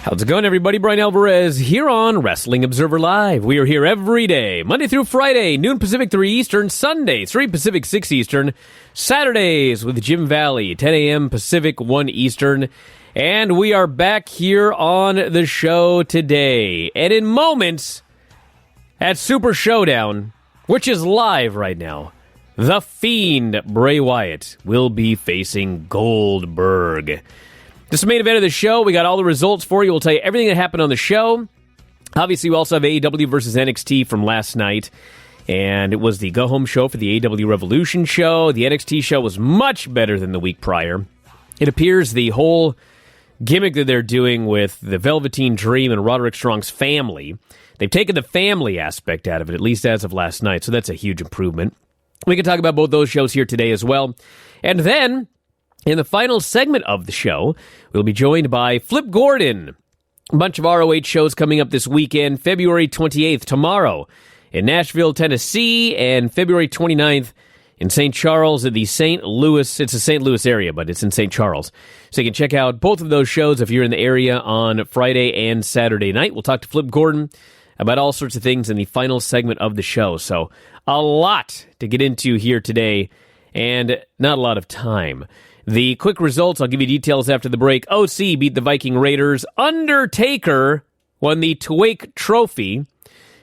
How's it going, everybody? Bryan Alvarez here on Wrestling Observer Live. We are here every day, Monday through Friday, noon Pacific, 3 Eastern, Sunday, 3 Pacific, 6 Eastern, Saturdays with Jim Valley, 10 a.m. Pacific, 1 Eastern. And we are back here on the show today. And in moments, at Super Showdown, which is live right now, The Fiend, Bray Wyatt, will be facing Goldberg. This is the main event of the show. We got all the results for you. We'll tell you everything that happened on the show. Obviously, we also have AEW versus NXT from last night. And it was the go-home show for the AEW Revolution show. The NXT show was much better than the week prior. It appears the whole gimmick that they're doing with the Velveteen Dream and Roderick Strong's family, they've taken the family aspect out of it, at least as of last night. So that's a huge improvement. We can talk about both those shows here today as well. And then, in the final segment of the show, we'll be joined by Flip Gordon. A bunch of ROH shows coming up this weekend. February 28th, tomorrow, in Nashville, Tennessee, and February 29th in St. Charles at the St. Louis. It's a St. Louis area, but it's in St. Charles. So you can check out both of those shows if you're in the area on Friday and Saturday night. We'll talk to Flip Gordon about all sorts of things in the final segment of the show. So a lot to get into here today, and not a lot of time. The quick results, I'll give you details after the break. OC beat the Viking Raiders. Undertaker won the Twake Trophy.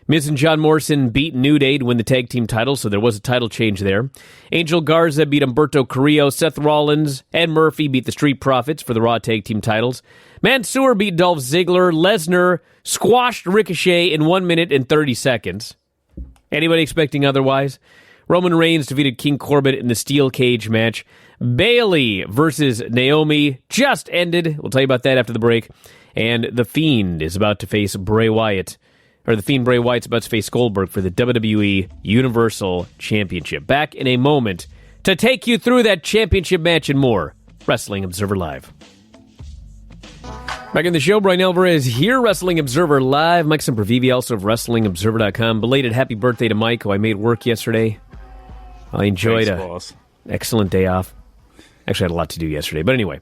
Miz and John Morrison beat New Day to win the tag team title, so there was a title change there. Angel Garza beat Humberto Carrillo. Seth Rollins and Murphy beat the Street Profits for the Raw tag team titles. Mansoor beat Dolph Ziggler. Lesnar squashed Ricochet in 1 minute and 30 seconds. Anybody expecting otherwise? Roman Reigns defeated King Corbin in the steel cage match. Bayley versus Naomi just ended. We'll tell you about that after the break. And The Fiend is about to face Bray Wyatt. Or The Fiend Bray Wyatt's about to face Goldberg for the WWE Universal Championship. Back in a moment to take you through that championship match and more. Wrestling Observer Live. Back in the show, Bryan Alvarez here, Wrestling Observer Live. Mike Sempervive, also of WrestlingObserver.com. Belated happy birthday to Mike, who I made work yesterday. I enjoyed an excellent day off. Actually, I had a lot to do yesterday. But anyway,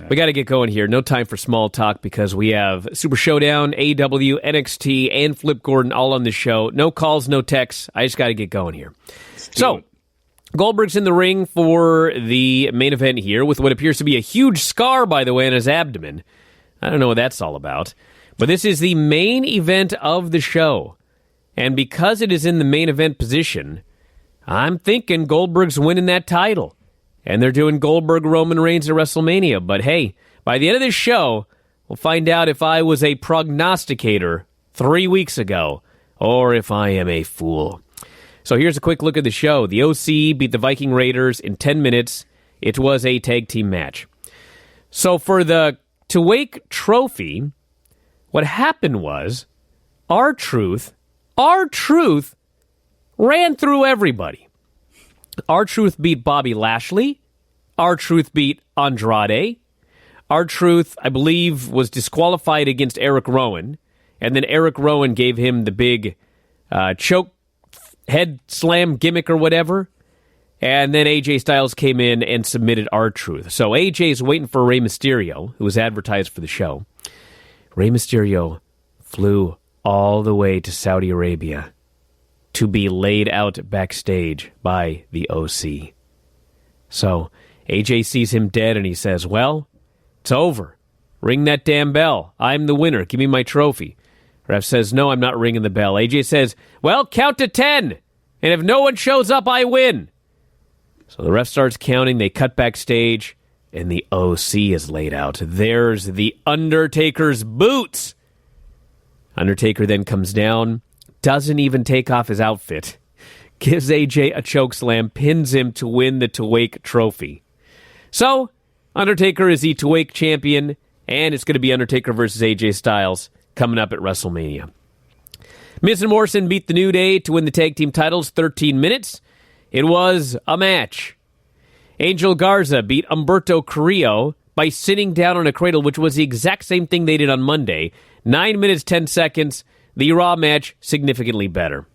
we got to get going here. No time for small talk because we have Super Showdown, AEW, NXT, and Flip Gordon all on the show. No calls, no texts. I just got to get going here. So, Goldberg's in the ring for the main event here with what appears to be a huge scar, by the way, on his abdomen. I don't know what that's all about. But this is the main event of the show. And because it is in the main event position, I'm thinking Goldberg's winning that title. And they're doing Goldberg-Roman Reigns at WrestleMania. But hey, by the end of this show, we'll find out if I was a prognosticator 3 weeks ago or if I am a fool. So here's a quick look at the show. The OC beat the Viking Raiders in 10 minutes. It was a tag team match. So for the Twake Trophy, what happened was R-Truth ran through everybody. R-Truth beat Bobby Lashley. R-Truth beat Andrade. R-Truth, I believe, was disqualified against Eric Rowan. And then Eric Rowan gave him the big choke head slam gimmick or whatever. And then AJ Styles came in and submitted R-Truth. So AJ's waiting for Rey Mysterio, who was advertised for the show. Rey Mysterio flew all the way to Saudi Arabia to be laid out backstage by the OC. So AJ sees him dead and he says, well, it's over. Ring that damn bell. I'm the winner. Give me my trophy. Ref says, no, I'm not ringing the bell. AJ says, well, count to 10. And if no one shows up, I win. So the ref starts counting. They cut backstage and the OC is laid out. There's the Undertaker's boots. Undertaker then comes down, doesn't even take off his outfit, gives AJ a chokeslam, pins him to win the Twake Trophy. So, Undertaker is the Twake champion, and it's going to be Undertaker versus AJ Styles coming up at WrestleMania. Miz and Morrison beat the New Day to win the tag team titles, 13 minutes. It was a match. Angel Garza beat Humberto Carrillo by sitting down on a cradle, which was the exact same thing they did on Monday. 9 minutes, 10 seconds. The Raw match, significantly better.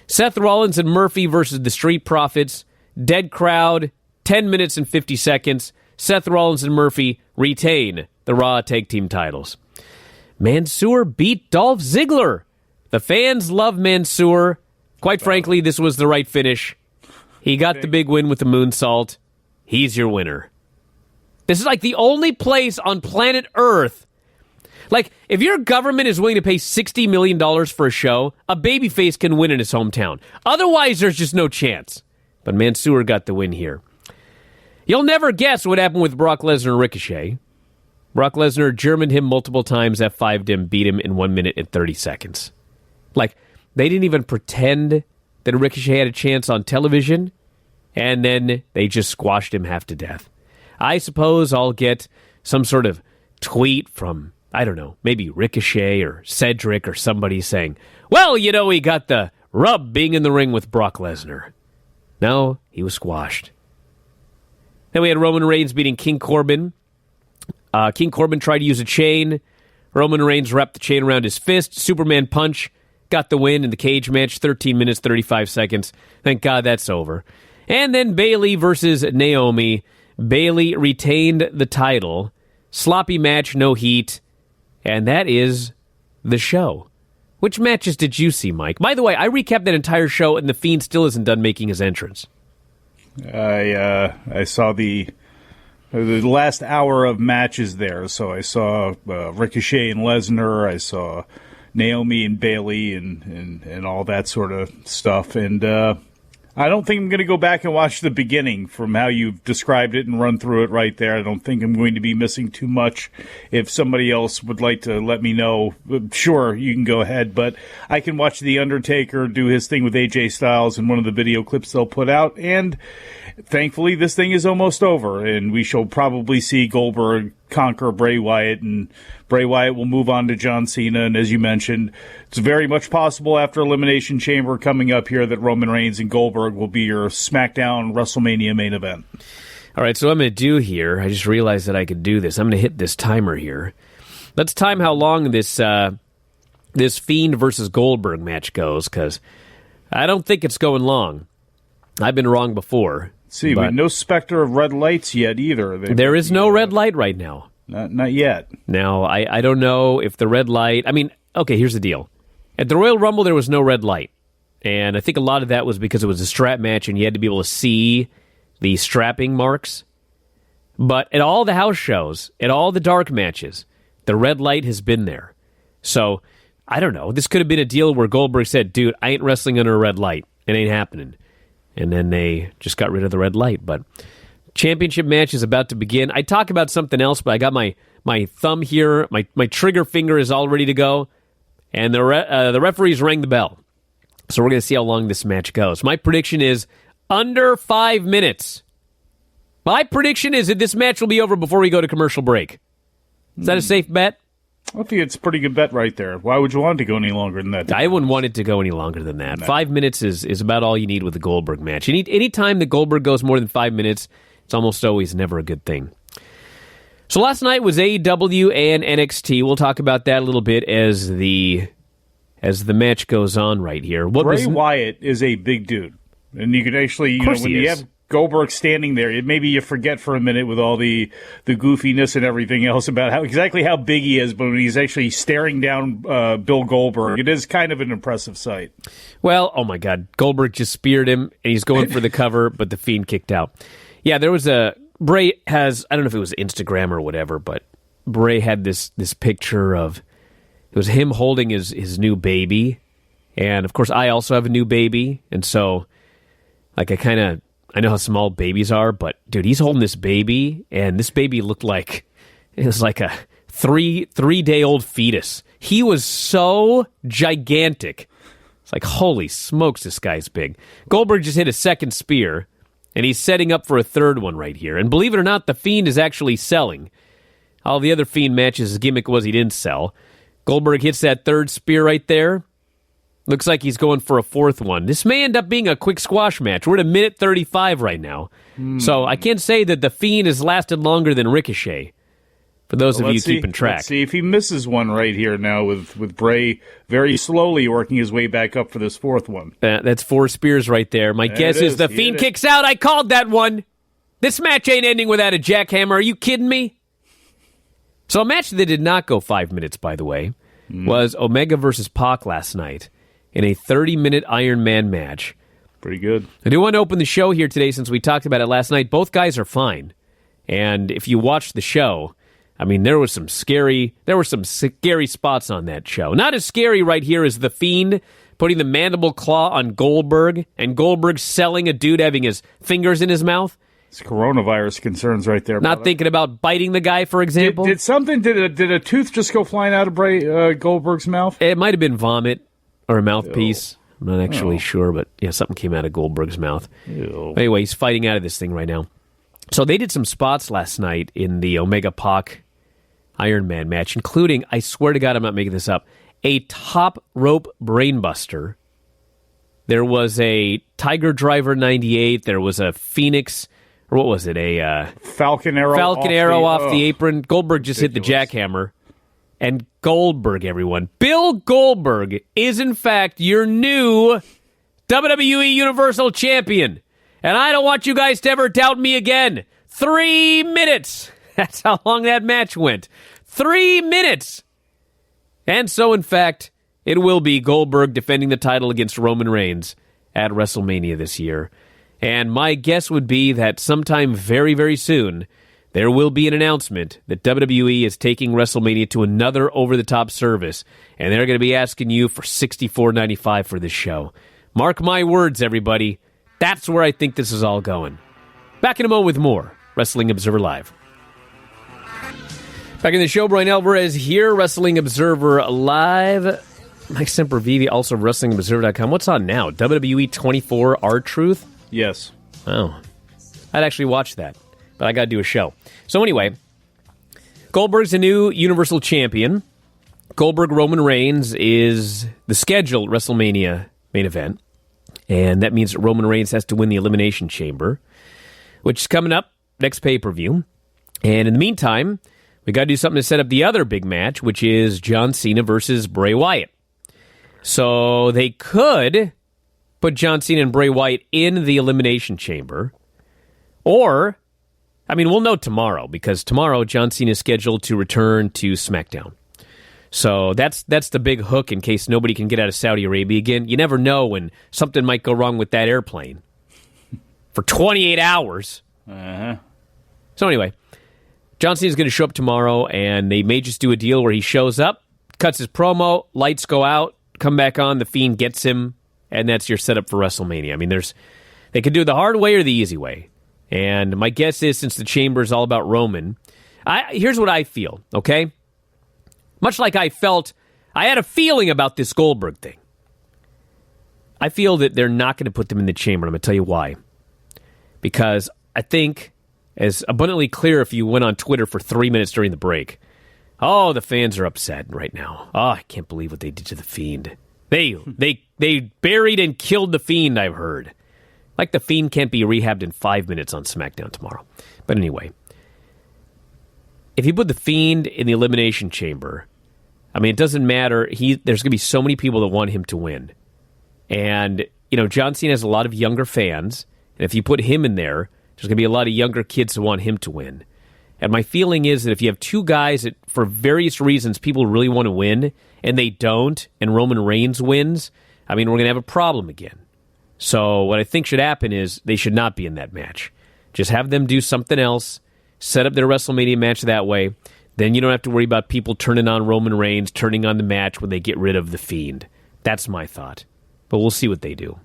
Seth Rollins and Murphy versus the Street Profits. Dead crowd, 10 minutes and 50 seconds. Seth Rollins and Murphy retain the Raw Tag Team titles. Mansoor beat Dolph Ziggler. The fans love Mansoor. Quite frankly, this was the right finish. He got the big win with the moonsault. He's your winner. This is like the only place on planet Earth. Like, if your government is willing to pay $60 million for a show, a babyface can win in his hometown. Otherwise, there's just no chance. But Mansoor got the win here. You'll never guess what happened with Brock Lesnar and Ricochet. Brock Lesnar Germaned him multiple times, F5'd him, beat him in 1 minute and 30 seconds. Like, they didn't even pretend that Ricochet had a chance on television, and then they just squashed him half to death. I suppose I'll get some sort of tweet from, I don't know, maybe Ricochet or Cedric or somebody saying, well, you know, he got the rub being in the ring with Brock Lesnar. No, he was squashed. Then we had Roman Reigns beating King Corbin. King Corbin tried to use a chain. Roman Reigns wrapped the chain around his fist. Superman punch. Got the win in the cage match. 13 minutes, 35 seconds. Thank God that's over. And then Bayley versus Naomi. Bayley retained the title. Sloppy match, no heat. And that is the show. Which matches did you see, Mike? By the way, I recapped that entire show, and The Fiend still isn't done making his entrance. I saw the last hour of matches there. So I saw Ricochet and Lesnar. I saw Naomi and Bayley and all that sort of stuff. And I don't think I'm going to go back and watch the beginning from how you've described it and run through it right there. I don't think I'm going to be missing too much. If somebody else would like to let me know, sure, you can go ahead. But I can watch The Undertaker do his thing with AJ Styles in one of the video clips they'll put out. And thankfully, this thing is almost over, and we shall probably see Goldberg conquer Bray Wyatt, and Bray Wyatt will move on to John Cena. And as you mentioned, it's very much possible after Elimination Chamber coming up here that Roman Reigns and Goldberg will be your SmackDown WrestleMania main event. All right, so what I'm going to do here, I just realized that I could do this. I'm going to hit this timer here. Let's time how long this Fiend versus Goldberg match goes, because I don't think it's going long. I've been wrong before. See, we no specter of red lights yet either. There is no red light right now. Not yet. Now, I don't know if the red light... I mean, okay, here's the deal. At the Royal Rumble, there was no red light. And I think a lot of that was because it was a strap match and you had to be able to see the strapping marks. But at all the house shows, at all the dark matches, the red light has been there. So, I don't know. This could have been a deal where Goldberg said, dude, I ain't wrestling under a red light. It ain't happening. And then they just got rid of the red light. But championship match is about to begin. I talk about something else, but I got my thumb here. My trigger finger is all ready to go. And the referees rang the bell. So we're going to see how long this match goes. My prediction is under 5 minutes. My prediction is that this match will be over before we go to commercial break. Is that a safe bet? I think it's a pretty good bet right there. Why would you want it to go any longer than that? I wouldn't want it to go any longer than that. No. 5 minutes is about all you need with a Goldberg match. Any time that Goldberg goes more than 5 minutes, it's almost always never a good thing. So last night was AEW and NXT. We'll talk about that a little bit as the match goes on right here. Bray Wyatt is a big dude. And you can actually, when you have Goldberg standing there, maybe you forget for a minute with all the goofiness and everything else about exactly how big he is, but when he's actually staring down Bill Goldberg, it is kind of an impressive sight. Well, oh my God, Goldberg just speared him, and he's going for the cover, but the Fiend kicked out. Yeah, there was Bray has, I don't know if it was Instagram or whatever, but Bray had this picture of, it was him holding his new baby, and of course I also have a new baby, and so like I know how small babies are, but dude, he's holding this baby, and this baby looked like it was like a three-day-old fetus. He was so gigantic. It's like, holy smokes, this guy's big. Goldberg just hit a second spear, and he's setting up for a third one right here. And believe it or not, the Fiend is actually selling. All the other Fiend matches, his gimmick was he didn't sell. Goldberg hits that third spear right there. Looks like he's going for a fourth one. This may end up being a quick squash match. We're at 1:35 right now. So I can't say that the Fiend has lasted longer than Ricochet, for those of you keeping track. Let's see if he misses one right here now with Bray very slowly working his way back up for this fourth one. That's 4 spears right there. My guess is the Fiend kicks out. I called that one. This match ain't ending without a jackhammer. Are you kidding me? So a match that did not go 5 minutes, by the way, was Omega versus Pac last night in a 30-minute Iron Man match. Pretty good. I do want to open the show here today since we talked about it last night. Both guys are fine. And if you watched the show, I mean, there were some scary spots on that show. Not as scary right here as The Fiend putting the mandible claw on Goldberg and Goldberg selling a dude having his fingers in his mouth. It's coronavirus concerns right there. Not thinking about biting the guy, for example. Did a tooth just go flying out of Goldberg's mouth? It might have been vomit or a mouthpiece. I'm not actually sure, but yeah, something came out of Goldberg's mouth. Ew. Anyway, he's fighting out of this thing right now. So they did some spots last night in the Omega Pac Iron Man match, including, I swear to God, I'm not making this up, a top rope brainbuster. There was a Tiger Driver 98. There was a Phoenix, or what was it? A Falcon Arrow off the apron. Goldberg just hit the jackhammer. And Goldberg, everyone. Bill Goldberg is, in fact, your new WWE Universal Champion. And I don't want you guys to ever doubt me again. 3 minutes. That's how long that match went. 3 minutes. And so, in fact, it will be Goldberg defending the title against Roman Reigns at WrestleMania this year. And my guess would be that sometime very, very soon, there will be an announcement that WWE is taking WrestleMania to another over-the-top service, and they're going to be asking you for $64.95 for this show. Mark my words, everybody. That's where I think this is all going. Back in a moment with more Wrestling Observer Live. Back in the show, Bryan Alvarez here, Wrestling Observer Live. Mike Sempervive, also WrestlingObserver.com. What's on now? WWE 24 R-Truth? Yes. Oh. I'd actually watch that, but I got to do a show. So anyway, Goldberg's the new Universal Champion. Goldberg Roman Reigns is the scheduled WrestleMania main event, and that means that Roman Reigns has to win the Elimination Chamber, which is coming up next pay-per-view. And in the meantime, we got to do something to set up the other big match, which is John Cena versus Bray Wyatt. So they could put John Cena and Bray Wyatt in the Elimination Chamber, or, I mean, we'll know tomorrow, because tomorrow John Cena is scheduled to return to SmackDown. So that's the big hook in case nobody can get out of Saudi Arabia again. You never know when something might go wrong with that airplane for 28 hours. Uh-huh. So anyway, John Cena's going to show up tomorrow, and they may just do a deal where he shows up, cuts his promo, lights go out, come back on, the Fiend gets him, and that's your setup for WrestleMania. I mean, they could do it the hard way or the easy way. And my guess is, since the Chamber is all about Roman, here's what I feel, okay? Much like I had a feeling about this Goldberg thing. I feel that they're not going to put them in the Chamber, and I'm going to tell you why. Because I think, as abundantly clear if you went on Twitter for 3 minutes during the break, oh, the fans are upset right now. Oh, I can't believe what they did to the Fiend. They buried and killed the Fiend, I've heard. Like the Fiend can't be rehabbed in 5 minutes on SmackDown tomorrow. But anyway, if you put the Fiend in the Elimination Chamber, I mean, it doesn't matter. There's going to be so many people that want him to win. And, John Cena has a lot of younger fans. And if you put him in there, there's going to be a lot of younger kids who want him to win. And my feeling is that if you have two guys that, for various reasons, people really want to win, and they don't, and Roman Reigns wins, I mean, we're going to have a problem again. So what I think should happen is they should not be in that match. Just have them do something else, set up their WrestleMania match that way. Then you don't have to worry about people turning on Roman Reigns, turning on the match when they get rid of the Fiend. That's my thought. But we'll see what they do.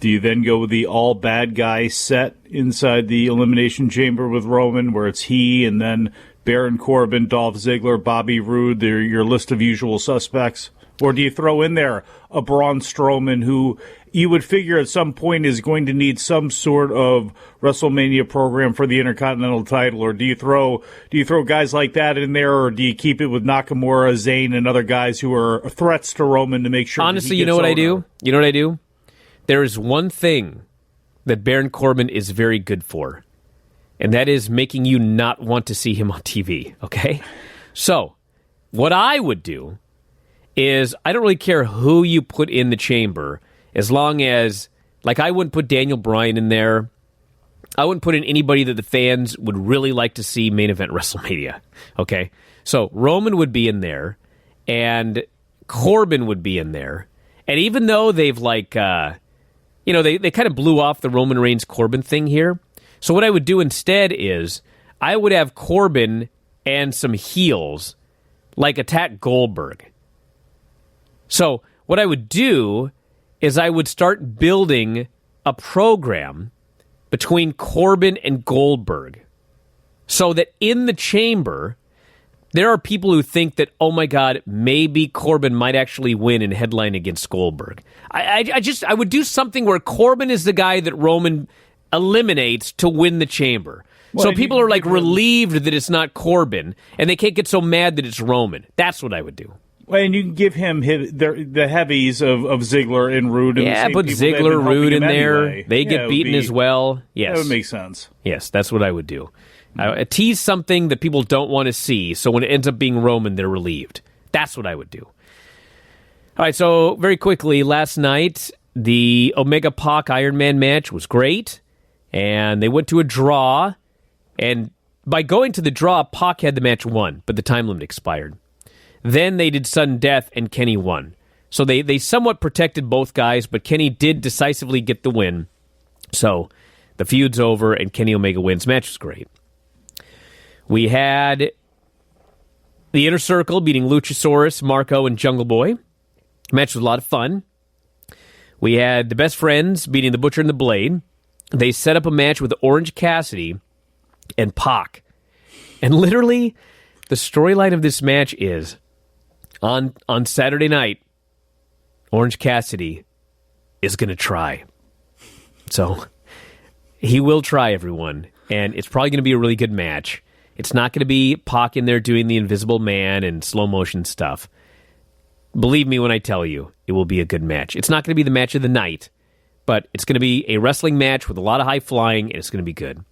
Do you then go with the all bad guy set inside the Elimination Chamber with Roman, where it's he and then Baron Corbin, Dolph Ziggler, Bobby Roode, they're your list of usual suspects? Or do you throw in there a Braun Strowman who you would figure at some point is going to need some sort of WrestleMania program for the Intercontinental title? Or do you throw guys like that in there, or do you keep it with Nakamura, Zayn, and other guys who are threats to Roman to make sure? Honestly, you know what I do? You know what I do? There is one thing that Baron Corbin is very good for, and that is making you not want to see him on TV, okay? So, what I would do is, I don't really care who you put in the chamber, as long as, like, I wouldn't put Daniel Bryan in there. I wouldn't put in anybody that the fans would really like to see main event WrestleMania. Okay? So Roman would be in there, and Corbin would be in there. And even though they've they kind of blew off the Roman Reigns Corbin thing here. So what I would do instead is I would have Corbin and some heels attack Goldberg. So what I would do is I would start building a program between Corbin and Goldberg so that in the chamber, there are people who think that, oh my God, maybe Corbin might actually win and headline against Goldberg. I would do something where Corbin is the guy that Roman eliminates to win the chamber. Well, so people are relieved that it's not Corbin, and they can't get so mad that it's Roman. That's what I would do. Well, and you can give him the heavies of Ziggler and Rude. Yeah, put Ziggler, Rude in there. Anyway. They get beaten as well. Yes. That would make sense. Yes, that's what I would do. Tease something that people don't want to see, so when it ends up being Roman, they're relieved. That's what I would do. All right, so very quickly, last night, the Omega Pac Iron Man match was great, and they went to a draw, and by going to the draw, Pac had the match won, but the time limit expired. Then they did sudden death, and Kenny won. So they somewhat protected both guys, but Kenny did decisively get the win. So the feud's over, and Kenny Omega wins. Match was great. We had the Inner Circle beating Luchasaurus, Marco, and Jungle Boy. Match was a lot of fun. We had the Best Friends beating the Butcher and the Blade. They set up a match with Orange Cassidy and Pac. And literally, the storyline of this match is, on Saturday night, Orange Cassidy is going to try. So, he will try, everyone. And it's probably going to be a really good match. It's not going to be Pac in there doing the Invisible Man and slow motion stuff. Believe me when I tell you, it will be a good match. It's not going to be the match of the night, but it's going to be a wrestling match with a lot of high flying, and it's going to be good.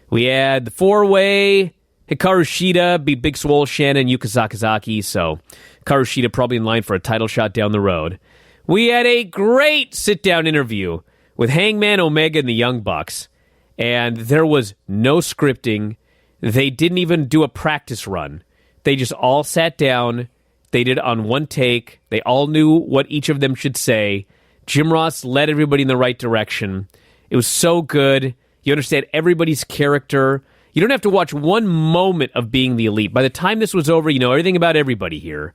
We had the four-way. Hikaru Shida beat Big Swole, Shannon, and Yuka Sakazaki, so Hikaru Shida probably in line for a title shot down the road. We had a great sit-down interview with Hangman Omega and the Young Bucks, and there was no scripting. They didn't even do a practice run. They just all sat down. They did it on one take. They all knew what each of them should say. Jim Ross led everybody in the right direction. It was so good. You understand everybody's character. You don't have to watch one moment of being the Elite. By the time this was over, you know everything about everybody here.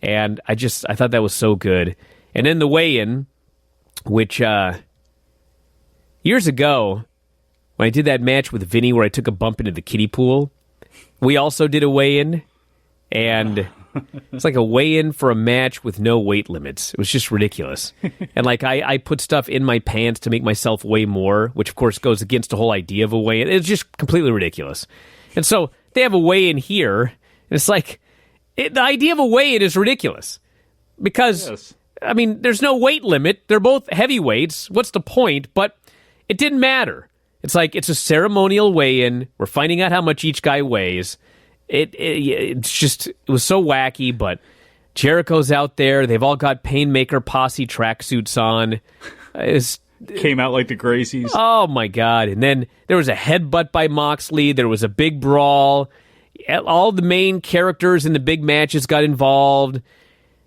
And I thought that was so good. And then the weigh-in, which years ago, when I did that match with Vinny where I took a bump into the kiddie pool, we also did a weigh-in. And it's like a weigh-in for a match with no weight limits. It was just ridiculous. And I put stuff in my pants to make myself weigh more, which of course goes against the whole idea of a weigh-in. It's just completely ridiculous. And so they have a weigh-in here, and it's like, the idea of a weigh-in is ridiculous. Because, yes. I mean, there's no weight limit. They're both heavyweights. What's the point? But it didn't matter. It's like, it's a ceremonial weigh-in. We're finding out how much each guy weighs. It was so wacky, but Jericho's out there. They've all got Painmaker posse tracksuits on. Came out like the Gracies. Oh, my God. And then there was a headbutt by Moxley. There was a big brawl. All the main characters in the big matches got involved.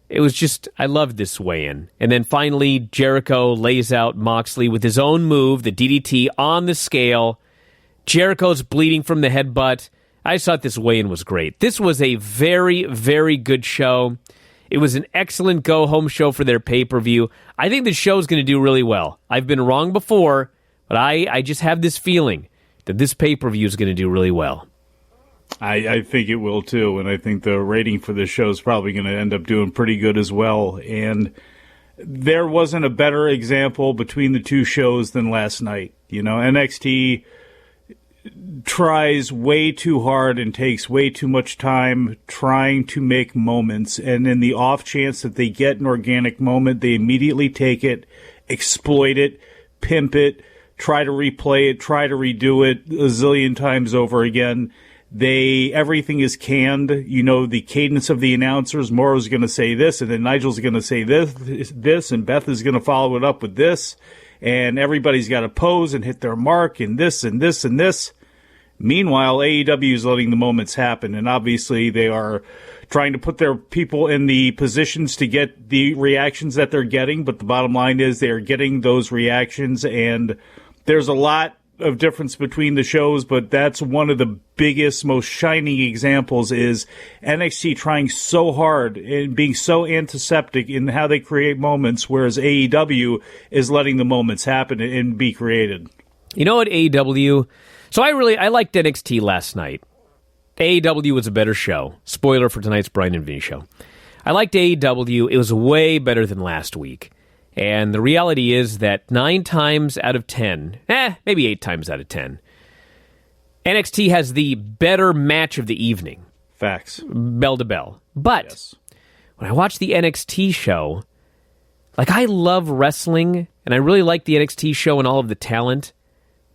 It was just, I loved this weigh-in. And then finally, Jericho lays out Moxley with his own move, the DDT, on the scale. Jericho's bleeding from the headbutt. I just thought this weigh-in was great. This was a very, very good show. It was an excellent go-home show for their pay-per-view. I think the show's going to do really well. I've been wrong before, but I just have this feeling that this pay-per-view is going to do really well. I think it will, too, and I think the rating for this show is probably going to end up doing pretty good as well. And there wasn't a better example between the two shows than last night. You know, NXT tries way too hard and takes way too much time trying to make moments, and in the off chance that they get an organic moment, they immediately take it, exploit it, pimp it, try to replay it, try to redo it a zillion times over again. Everything is canned. You know, the cadence of the announcers, Morrow's going to say this, and then Nigel's going to say this, and Beth is going to follow it up with this. and everybody's got to pose and hit their mark and this and this and this. Meanwhile, AEW is letting the moments happen, and obviously they are trying to put their people in the positions to get the reactions that they're getting, but the bottom line is they are getting those reactions, and there's a lot of difference between the shows, but that's one of the biggest, most shining examples is NXT trying so hard and being so antiseptic in how they create moments, whereas AEW is letting the moments happen and be created. You know what, AEW... So I liked NXT last night. AEW was a better show. Spoiler for tonight's Bryan and Vinny show. I liked AEW. It was way better than last week. And the reality is that 9 times out of 10, maybe 8 times out of 10, NXT has the better match of the evening. Facts. Bell to bell. But when I watch the NXT show, like I love wrestling, and I really like the NXT show and all of the talent.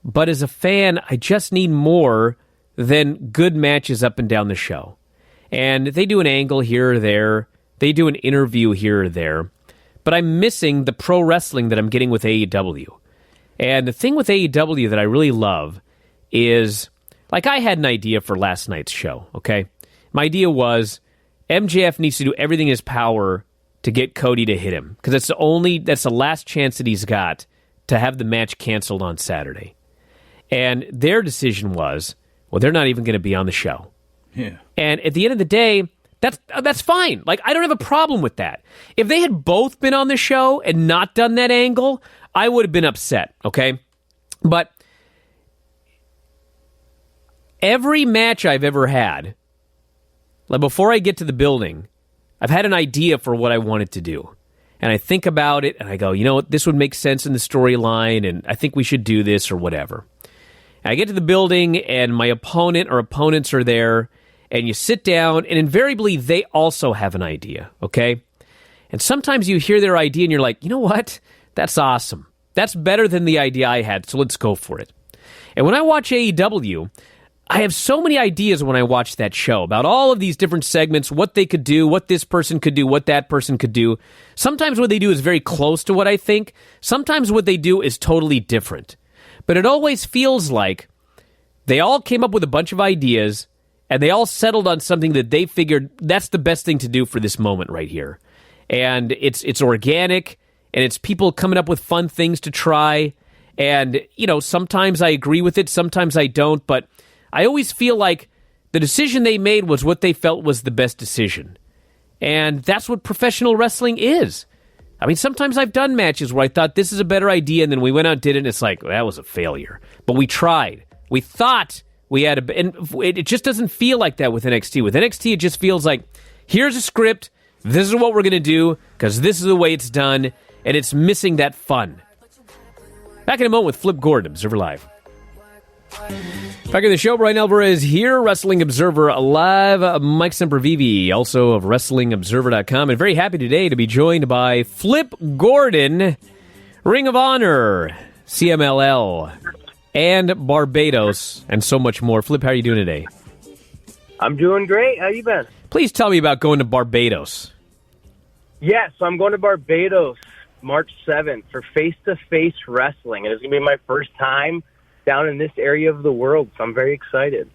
But as a fan, I just need more than good matches up and down the show. And they do an angle here or there. They do an interview here or there. But I'm missing the pro wrestling that I'm getting with AEW. And the thing with AEW that I really love is, like I had an idea for last night's show, okay? My idea was MJF needs to do everything in his power to get Cody to hit him. Because that's the last chance that he's got to have the match canceled on Saturday. And their decision was, well, they're not even going to be on the show. Yeah. And at the end of the day, that's fine. Like, I don't have a problem with that. If they had both been on the show and not done that angle, I would have been upset, okay? But every match I've ever had, like before I get to the building, I've had an idea for what I wanted to do. And I think about it, and I go, you know what, this would make sense in the storyline, and I think we should do this or whatever. I get to the building, and my opponent or opponents are there, and you sit down, and invariably, they also have an idea, okay? And sometimes you hear their idea, and you're like, you know what? That's awesome. That's better than the idea I had, so let's go for it. And when I watch AEW, I have so many ideas when I watch that show about all of these different segments, what they could do, what this person could do, what that person could do. Sometimes what they do is very close to what I think. Sometimes what they do is totally different. But it always feels like they all came up with a bunch of ideas, and they all settled on something that they figured that's the best thing to do for this moment right here. And it's organic, and it's people coming up with fun things to try. And, you know, sometimes I agree with it, sometimes I don't, but I always feel like the decision they made was what they felt was the best decision. And that's what professional wrestling is. I mean, sometimes I've done matches where I thought this is a better idea, and then we went out and did it, and it's like, well, that was a failure. But we tried. We thought we had and it just doesn't feel like that with NXT. With NXT, it just feels like, here's a script, this is what we're going to do, because this is the way it's done, and it's missing that fun. Back in a moment with Flip Gordon, Observer Live. Back in the show, Bryan Alvarez here, Wrestling Observer Live. Mike Sempervive, also of WrestlingObserver.com. And very happy today to be joined by Flip Gordon, Ring of Honor, CMLL, and Barbados, and so much more. Flip, how are you doing today? I'm doing great. How you been? Please tell me about going to Barbados. Yes, I'm going to Barbados March 7th for face-to-face wrestling. And it's going to be my first time down in this area of the world, so I'm very excited.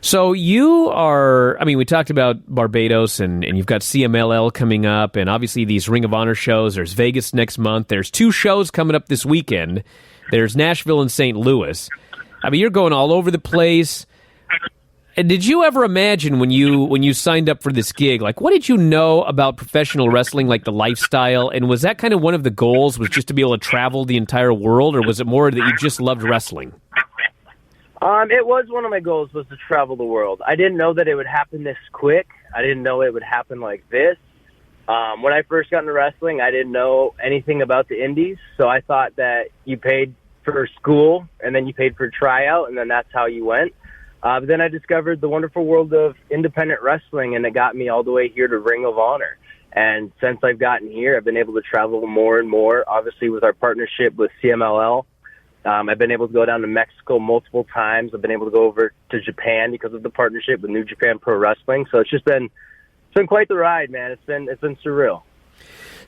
So you are, I mean, we talked about Barbados, and you've got CMLL coming up, and obviously these Ring of Honor shows. There's Vegas next month. There's 2 shows coming up this weekend. There's Nashville and St. Louis. I mean, you're going all over the place. And did you ever imagine when you signed up for this gig, like, what did you know about professional wrestling, like the lifestyle? And was that kind of one of the goals, was just to be able to travel the entire world, or was it more that you just loved wrestling? It was one of my goals, was to travel the world. I didn't know that it would happen this quick. I didn't know it would happen like this. When I first got into wrestling, I didn't know anything about the indies, so I thought that you paid for school, and then you paid for a tryout, and then that's how you went. But then I discovered the wonderful world of independent wrestling, and it got me all the way here to Ring of Honor. And since I've gotten here, I've been able to travel more and more, obviously with our partnership with CMLL. I've been able to go down to Mexico multiple times. I've been able to go over to Japan because of the partnership with New Japan Pro Wrestling. So it's been quite the ride, man. It's been surreal.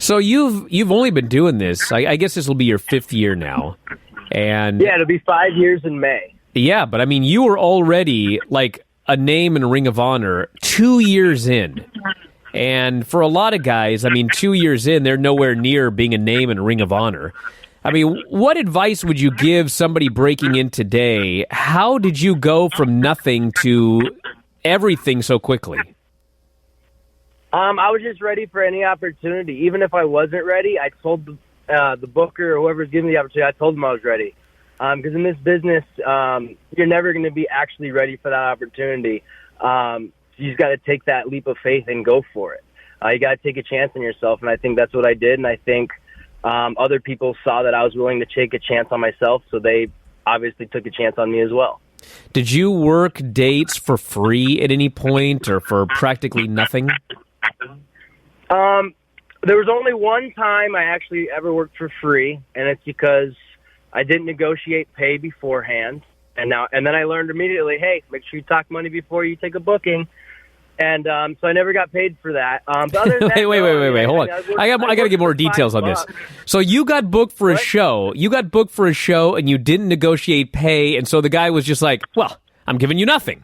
So you've only been doing this. I guess this will be your 5th year now, and Yeah, it'll be 5 years in May. yeah. But I mean, you were already like a name in Ring of Honor 2 years in, and for a lot of guys, I mean, 2 years in, they're nowhere near being a name in Ring of Honor. I mean, what advice would you give somebody breaking in today? How did you go from nothing to everything so quickly? I was just ready for any opportunity. Even if I wasn't ready, I told the booker or whoever's giving me the opportunity, I told them I was ready. Because in this business, you're never going to be actually ready for that opportunity. You just got to take that leap of faith and go for it. You got to take a chance on yourself, and I think that's what I did. And I think other people saw that I was willing to take a chance on myself, so they obviously took a chance on me as well. Did you work dates for free at any point or for practically nothing? There was only one time I actually ever worked for free, and it's because I didn't negotiate pay beforehand. And then I learned immediately, hey, make sure you talk money before you take a booking. And so I never got paid for that. But other than that, wait, hold on. I got to get more details on this. So you got booked for a show. You got booked for a show, and you didn't negotiate pay, and so the guy was just like, well, I'm giving you nothing.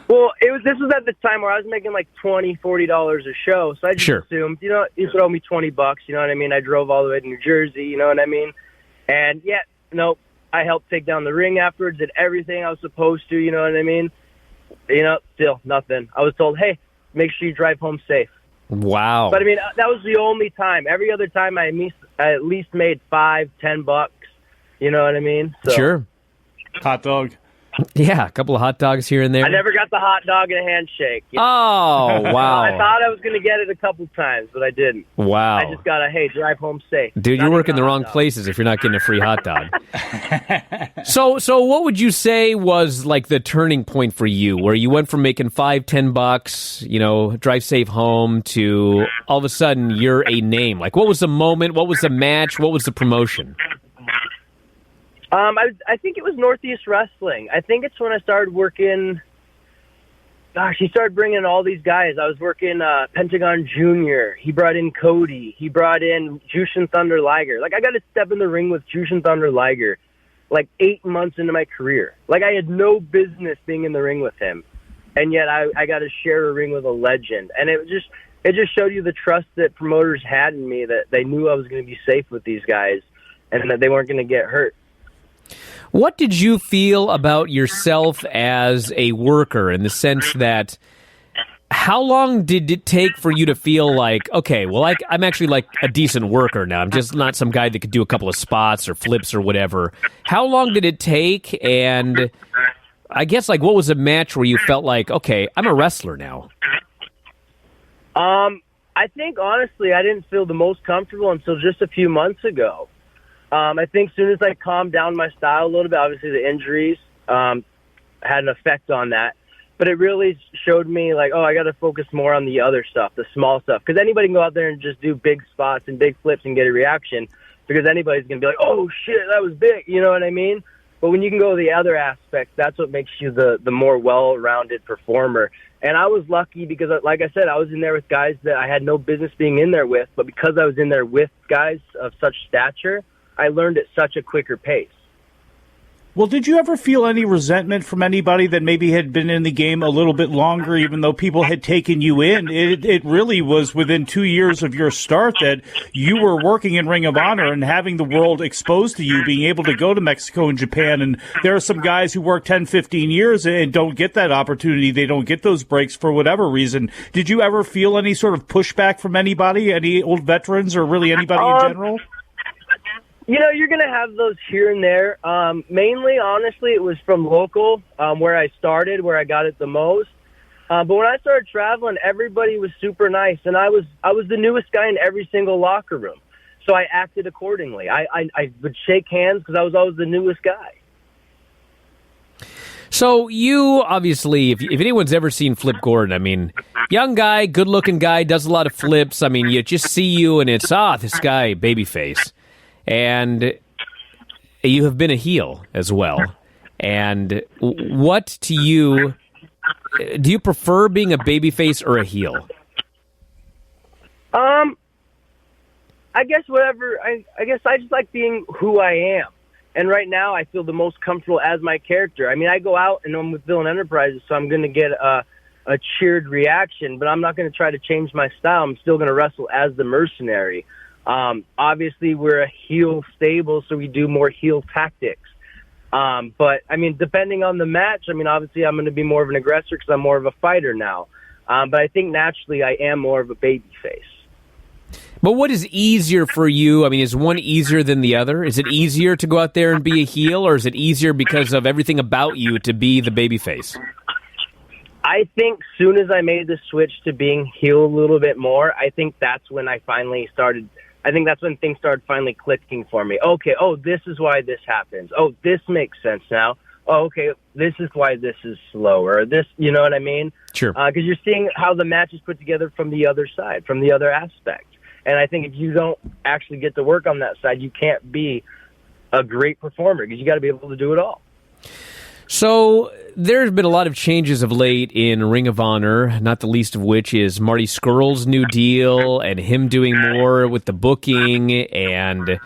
Well, this was at the time where I was making like $20, $40 a show, so I just assumed, you throw me $20, you know what I mean? I drove all the way to New Jersey, you know what I mean? And I helped take down the ring afterwards, did everything I was supposed to, you know what I mean? Still nothing. I was told, hey, make sure you drive home safe. Wow. But I mean, that was the only time. Every other time I at least made $5, $10, you know what I mean? So, sure. Hot dog. Yeah, a couple of hot dogs here and there. I never got the hot dog and a handshake. Oh, wow. I thought I was going to get it a couple times, but I didn't. Wow. I just got hey, drive home safe. Dude, you're working the wrong places if you're not getting a free hot dog. So what would you say was like the turning point for you, where you went from making $5, $10, drive safe home, to all of a sudden you're a name? Like, what was the moment? What was the match? What was the promotion? I think it was Northeast Wrestling. I think it's when I started working. Gosh, he started bringing all these guys. I was working Pentagon Jr. He brought in Cody. He brought in Jushin Thunder Liger. Like, I got to step in the ring with Jushin Thunder Liger like 8 months into my career. Like, I had no business being in the ring with him. And yet I got to share a ring with a legend. And it just showed you the trust that promoters had in me, that they knew I was going to be safe with these guys and that they weren't going to get hurt. What did you feel about yourself as a worker, in the sense that how long did it take for you to feel like, okay, well, I'm actually like a decent worker now. I'm just not some guy that could do a couple of spots or flips or whatever. How long did it take? And I guess, like, what was a match where you felt like, okay, I'm a wrestler now? I think, honestly, I didn't feel the most comfortable until just a few months ago. I think as soon as I calmed down my style a little bit, obviously the injuries had an effect on that. But it really showed me, like, I got to focus more on the other stuff, the small stuff. Because anybody can go out there and just do big spots and big flips and get a reaction, because anybody's going to be like, oh, shit, that was big. You know what I mean? But when you can go to the other aspects, that's what makes you the more well-rounded performer. And I was lucky because, like I said, I was in there with guys that I had no business being in there with. But because I was in there with guys of such stature, I learned at such a quicker pace. Well, did you ever feel any resentment from anybody that maybe had been in the game a little bit longer, even though people had taken you in? It really was within 2 years of your start that you were working in Ring of Honor and having the world exposed to you, being able to go to Mexico and Japan. And there are some guys who work 10, 15 years and don't get that opportunity. They don't get those breaks for whatever reason. Did you ever feel any sort of pushback from anybody, any old veterans, or really anybody in general? You're going to have those here and there. Mainly, honestly, it was from local, where I started, where I got it the most. But when I started traveling, everybody was super nice, and I was the newest guy in every single locker room. So I acted accordingly. I would shake hands because I was always the newest guy. So you, obviously, if anyone's ever seen Flip Gordon, I mean, young guy, good-looking guy, does a lot of flips. I mean, you just see you, and it's, this guy, babyface. And you have been a heel as well. And what to you, do you prefer being a babyface or a heel? I guess whatever. I guess I just like being who I am. And right now, I feel the most comfortable as my character. I mean, I go out and I'm with Villain Enterprises, so I'm going to get a cheered reaction, but I'm not going to try to change my style. I'm still going to wrestle as the mercenary. Obviously, we're a heel stable, so we do more heel tactics. But, I mean, depending on the match, I mean, obviously I'm going to be more of an aggressor because I'm more of a fighter now. But I think naturally I am more of a baby face. But what is easier for you? I mean, is one easier than the other? Is it easier to go out there and be a heel, or is it easier because of everything about you to be the babyface? I think soon as I made the switch to being heel a little bit more, I think that's when I finally started. I think that's when things started finally clicking for me. Okay, this is why this happens. Oh, this makes sense now. Oh, okay, this is why this is slower. This, you know what I mean? Sure. Because you're seeing how the match is put together from the other side, from the other aspect. And I think if you don't actually get to work on that side, you can't be a great performer because you got to be able to do it all. So there's been a lot of changes of late in Ring of Honor, not the least of which is Marty Scurll's new deal and him doing more with the booking. And,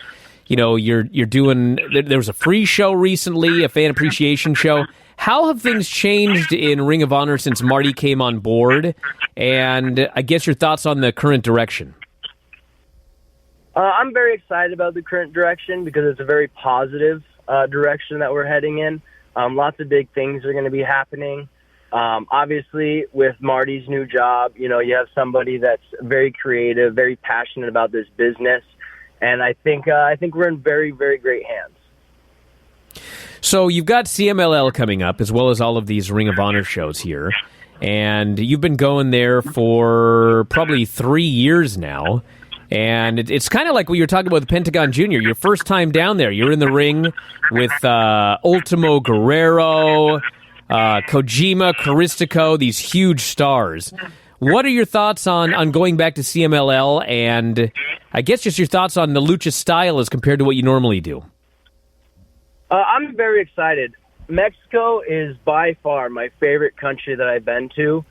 you know, you're doing, there was a free show recently, a fan appreciation show. How have things changed in Ring of Honor since Marty came on board? And I guess your thoughts on the current direction. I'm very excited about the current direction because it's a very positive direction that we're heading in. Lots of big things are going to be happening. Obviously, with Marty's new job, you know, you have somebody that's very creative, very passionate about this business, and I think we're in very, very great hands. So you've got CMLL coming up, as well as all of these Ring of Honor shows here, and you've been going there for probably 3 years now. And it's kind of like what you were talking about with Pentagon Jr. Your first time down there, you're in the ring with Ultimo Guerrero, Kojima, Caristico, these huge stars. What are your thoughts on going back to CMLL, and I guess just your thoughts on the lucha style as compared to what you normally do? I'm very excited. Mexico is by far my favorite country that I've been to.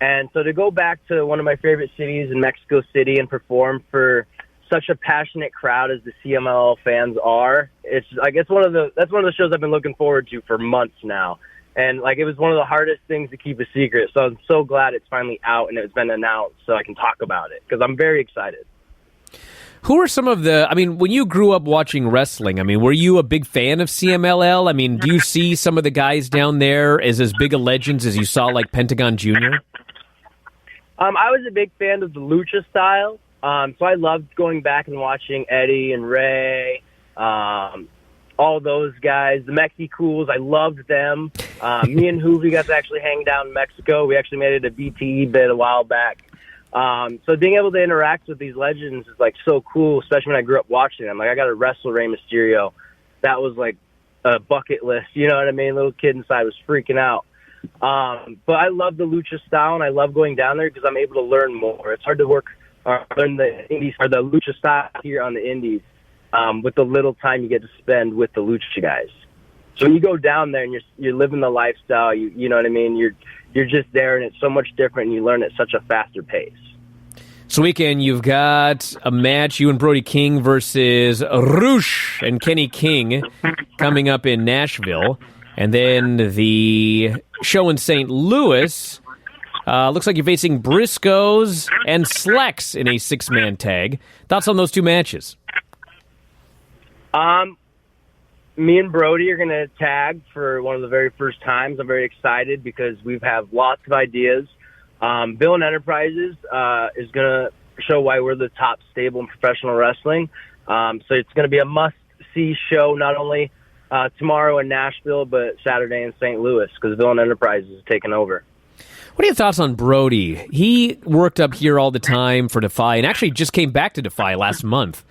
And so to go back to one of my favorite cities in Mexico City and perform for such a passionate crowd as the CMLL fans are, it's like that's one of the shows I've been looking forward to for months now. And like it was one of the hardest things to keep a secret. So I'm so glad it's finally out and it's been announced so I can talk about it because I'm very excited. Who are some of the, I mean, when you grew up watching wrestling, I mean, were you a big fan of CMLL? I mean, do you see some of the guys down there as big a legends as you saw like Pentagon Jr.? I was a big fan of the lucha style, so I loved going back and watching Eddie and Ray, all those guys, the Mexicools. I loved them. Me and Hoovy got to actually hang down in Mexico. We actually made it a BTE bit a while back. So being able to interact with these legends is like so cool, especially when I grew up watching them. Like I got to wrestle Rey Mysterio. That was like a bucket list. You know what I mean? Little kid inside was freaking out. But I love the lucha style, and I love going down there because I'm able to learn more. It's hard to learn the indies or the lucha style here on the indies with the little time you get to spend with the lucha guys. So when you go down there and you're living the lifestyle, you know what I mean. You're just there, and it's so much different, and you learn at such a faster pace. So weekend, you've got a match, you and Brody King versus Rush and Kenny King coming up in Nashville. And then the show in St. Louis, looks like you're facing Briscoes and Slex in a 6-man tag. Thoughts on those two matches? Me and Brody are going to tag for one of the very first times. I'm very excited because we have lots of ideas. Villain Enterprises is going to show why we're the top stable in professional wrestling. So it's going to be a must-see show, not only tomorrow in Nashville, but Saturday in St. Louis, because Villain Enterprises is taking over. What are your thoughts on Brody? He worked up here all the time for Defy, and actually just came back to Defy last month.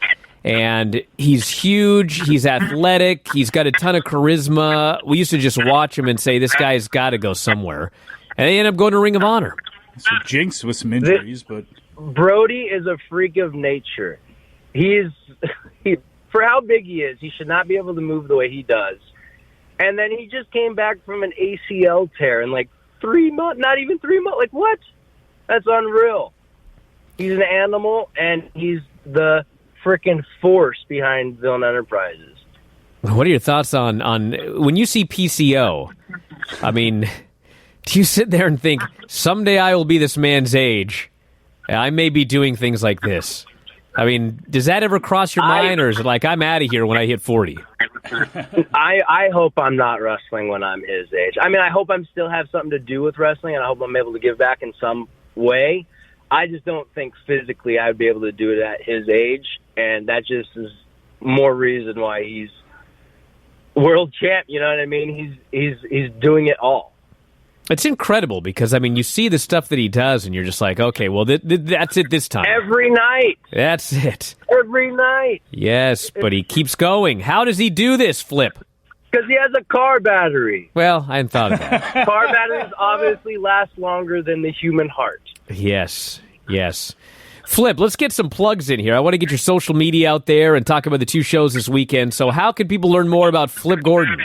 And he's huge, he's athletic, he's got a ton of charisma. We used to just watch him and say, this guy's got to go somewhere. And they end up going to Ring of Honor. So jinx with some injuries, but Brody is a freak of nature. For how big he is, he should not be able to move the way he does. And then he just came back from an ACL tear in like 3 months, not even 3 months. Like, what? That's unreal. He's an animal, and he's the freaking force behind Villain Enterprises. What are your thoughts on when you see PCO? I mean, do you sit there and think, someday I will be this man's age, and I may be doing things like this? I mean, does that ever cross your mind, or is it like, I'm out of here when I hit 40? I hope I'm not wrestling when I'm his age. I mean, I hope I'm still have something to do with wrestling, and I hope I'm able to give back in some way. I just don't think physically I would be able to do it at his age, and that just is more reason why he's world champ. You know what I mean? He's doing it all. It's incredible because, I mean, you see the stuff that he does, and you're just like, okay, well, that's it this time. Every night. That's it. Every night. Yes, but he keeps going. How does he do this, Flip? Because he has a car battery. Well, I hadn't thought of that. Car batteries obviously last longer than the human heart. Yes. Flip, let's get some plugs in here. I want to get your social media out there and talk about the 2 shows this weekend. So how can people learn more about Flip Gordon?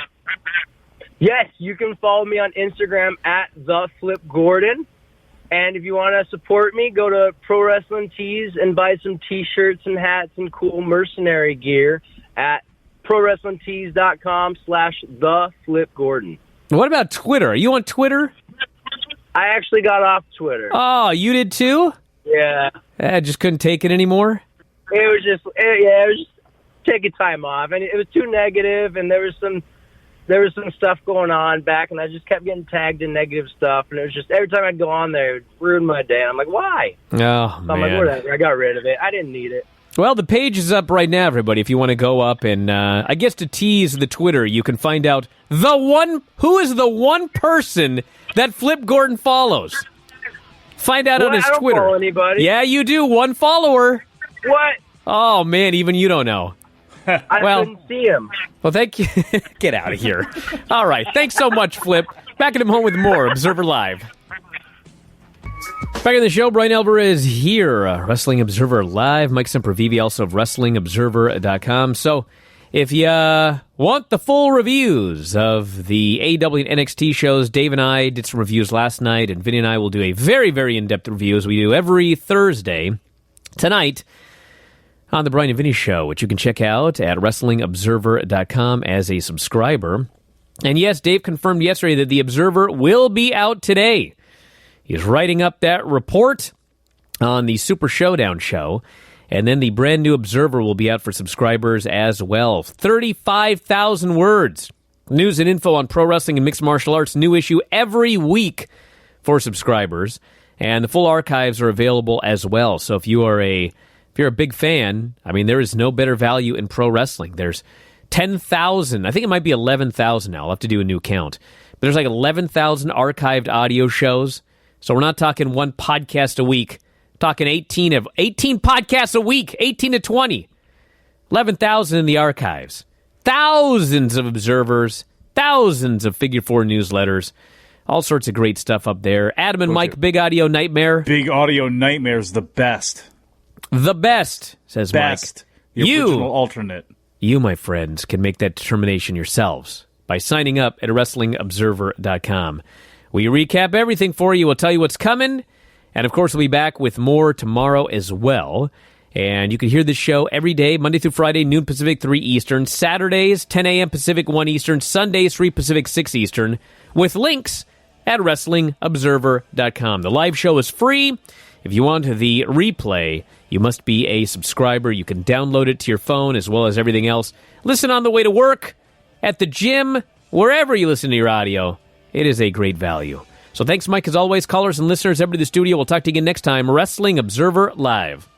Yes, you can follow me on Instagram at @TheFlipGordon. And if you want to support me, go to Pro Wrestling Tees and buy some T-shirts and hats and cool mercenary gear at ProWrestlingTees.com/TheFlipGordon. What about Twitter? Are you on Twitter? I actually got off Twitter. Oh, you did too? Yeah. I just couldn't take it anymore? It was just taking time off. And it was too negative, and there was some stuff going on back, and I just kept getting tagged in negative stuff, and it was just every time I'd go on there, it ruined my day. And I'm like, why? Oh, so I'm man. like, whatever. I got rid of it. I didn't need it. Well, the page is up right now, everybody. If you want to go up and, I guess to tease the Twitter, you can find out who is the one person that Flip Gordon follows. Find out on his I don't Twitter. follow anybody. Yeah, you do. One follower. What? Oh, man, even you don't know. I couldn't see him. Well, thank you. Get out of here. All right. Thanks so much, Flip. Back at him home with more Observer Live. Back in the show, Bryan Alvarez here, Wrestling Observer Live. Mike Sempervive, also of WrestlingObserver.com. So if you want the full reviews of the AEW and NXT shows, Dave and I did some reviews last night, and Vinny and I will do a very, very in-depth review, as we do every Thursday. Tonight, on the Bryan and Vinny Show, which you can check out at WrestlingObserver.com as a subscriber. And yes, Dave confirmed yesterday that the Observer will be out today. He's writing up that report on the Super Showdown show, and then the brand new Observer will be out for subscribers as well. 35,000 words. News and info on pro wrestling and mixed martial arts. New issue every week for subscribers, and the full archives are available as well. So if you're a big fan, I mean, there is no better value in pro wrestling. There's 10,000, I think it might be 11,000 now. I'll have to do a new count. But there's like 11,000 archived audio shows. So we're not talking one podcast a week. We're talking 18 podcasts a week, 18 to 20. 11,000 in the archives. Thousands of observers, thousands of Figure 4 newsletters. All sorts of great stuff up there. Adam and Mike, Big Audio Nightmare. Big Audio Nightmare is the best. The best, says Best. Mike. The original alternate. You, my friends, can make that determination yourselves by signing up at WrestlingObserver.com. We recap everything for you. We'll tell you what's coming. And, of course, we'll be back with more tomorrow as well. And you can hear this show every day, Monday through Friday, noon Pacific, 3 Eastern. Saturdays, 10 a.m. Pacific, 1 Eastern. Sundays, 3 Pacific, 6 Eastern. With links at WrestlingObserver.com. The live show is free. If you want the replay, you must be a subscriber. You can download it to your phone as well as everything else. Listen on the way to work, at the gym, wherever you listen to your audio. It is a great value. So thanks, Mike, as always. Callers and listeners, everybody in the studio. We'll talk to you again next time. Wrestling Observer Live.